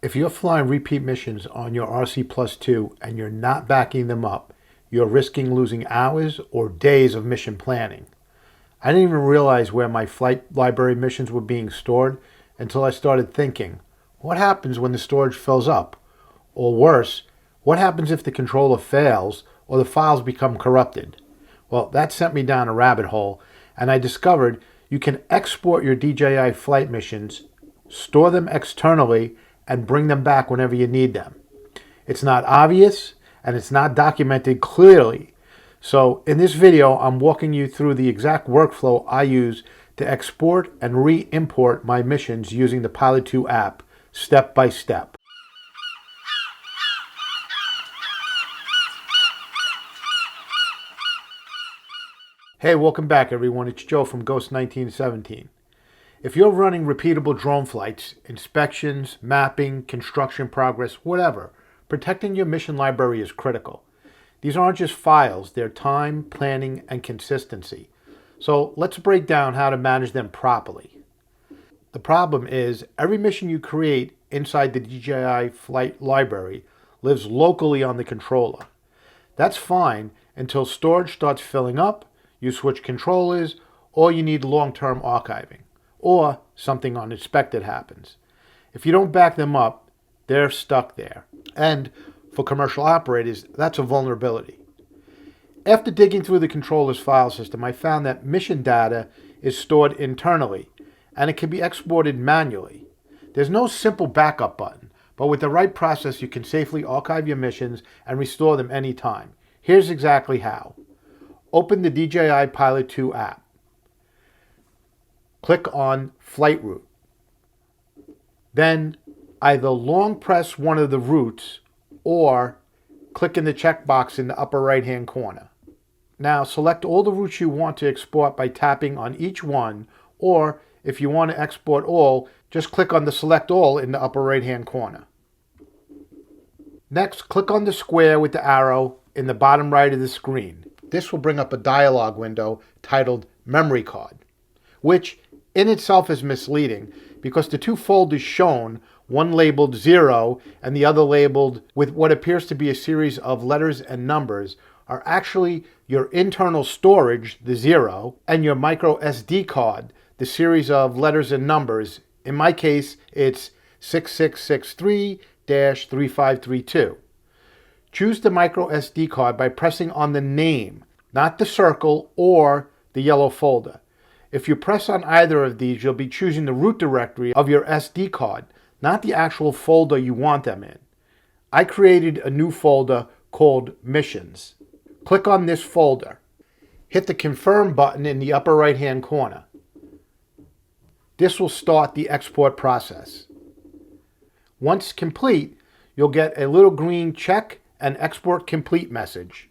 If you're flying repeat missions on your RC Plus 2 and you're not backing them up, you're risking losing hours or days of mission planning. I didn't even realize where my flight library missions were being stored until I started thinking, what happens when the storage fills up? Or worse, what happens if the controller fails or the files become corrupted? Well, that sent me down a rabbit hole, and I discovered you can export your DJI flight missions, store them externally, and bring them back whenever you need them. It's not obvious, and it's not documented clearly. So in this video, I'm walking you through the exact workflow I use to export and re-import my missions using the Pilot 2 app, step by step. Hey, welcome back everyone. It's Joe from Ghost 1917. If you're running repeatable drone flights, inspections, mapping, construction progress, whatever, protecting your mission library is critical. These aren't just files, they're time, planning, and consistency. So let's break down how to manage them properly. The problem is every mission you create inside the DJI Flight Library lives locally on the controller. That's fine until storage starts filling up, you switch controllers, or you need long-term archiving, or something unexpected happens. If you don't back them up, they're stuck there. And for commercial operators, that's a vulnerability. After digging through the controller's file system, I found that mission data is stored internally, and it can be exported manually. There's no simple backup button, but with the right process, you can safely archive your missions and restore them anytime. Here's exactly how. Open the DJI Pilot 2 app. Click on Flight Route. Then either long press one of the routes or click in the checkbox in the upper right hand corner. Now select all the routes you want to export by tapping on each one, or if you want to export all, just click on the Select All in the upper right hand corner. Next, click on the square with the arrow in the bottom right of the screen. This will bring up a dialog window titled Memory Card, which in itself is misleading because the two folders shown, one labeled 0 and the other labeled with what appears to be a series of letters and numbers, are actually your internal storage, the 0, and your micro SD card, the series of letters and numbers. In my case, it's 6663-3532. Choose the micro SD card by pressing on the name, not the circle or the yellow folder. If you press on either of these, you'll be choosing the root directory of your SD card, not the actual folder you want them in. I created a new folder called Missions. Click on this folder. Hit the Confirm button in the upper right hand corner. This will start the export process. Once complete, you'll get a little green check and Export Complete message.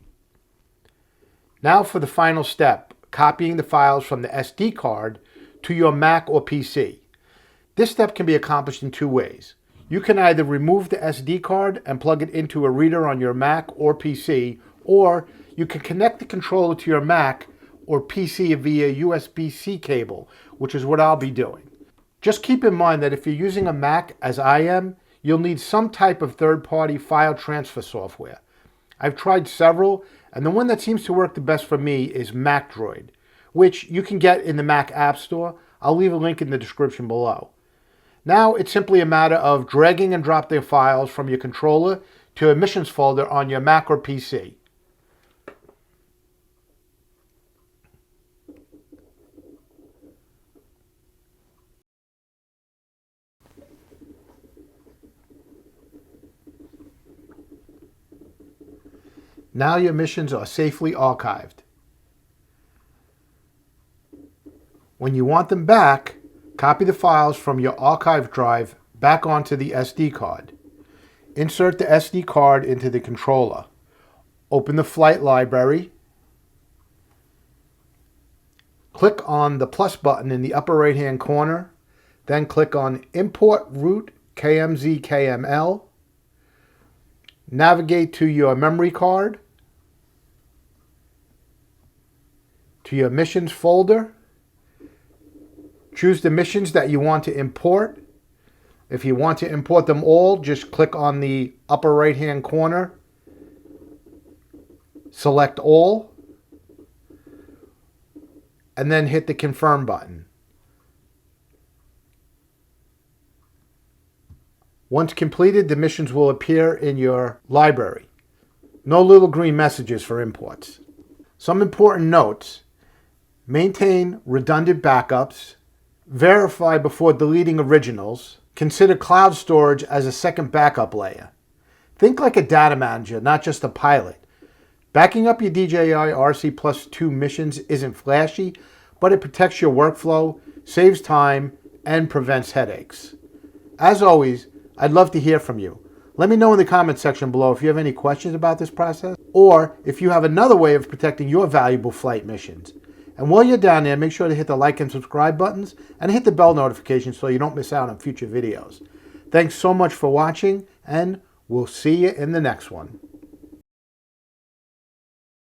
Now for the final step, copying the files from the SD card to your Mac or PC. This step can be accomplished in two ways. You can either remove the SD card and plug it into a reader on your Mac or PC, or you can connect the controller to your Mac or PC via USB-C cable, which is what I'll be doing. Just keep in mind that if you're using a Mac, as I am, you'll need some type of third-party file transfer software. I've tried several, and the one that seems to work the best for me is MacDroid, which you can get in the Mac App Store. I'll leave a link in the description below. Now it's simply a matter of dragging and dropping the files from your controller to a missions folder on your Mac or PC. Now your missions are safely archived. When you want them back, copy the files from your archive drive back onto the SD card. Insert the SD card into the controller. Open the Flight Library. Click on the plus button in the upper right hand corner. Then click on Import Route KMZ/KML. Navigate to your memory card, to your missions folder. Choose the missions that you want to import. If you want to import them all, just click on the upper right-hand corner, select all, and then hit the confirm button. Once completed, the missions will appear in your library. No little green messages for imports. Some important notes: maintain redundant backups, verify before deleting originals, consider cloud storage as a second backup layer. Think like a data manager, not just a pilot. Backing up your DJI RC Plus 2 missions isn't flashy, but it protects your workflow, saves time, and prevents headaches. As always, I'd love to hear from you. Let me know in the comments section below if you have any questions about this process, or if you have another way of protecting your valuable flight missions. And while you're down there, make sure to hit the like and subscribe buttons and hit the bell notification so you don't miss out on future videos. Thanks so much for watching, and we'll see you in the next one.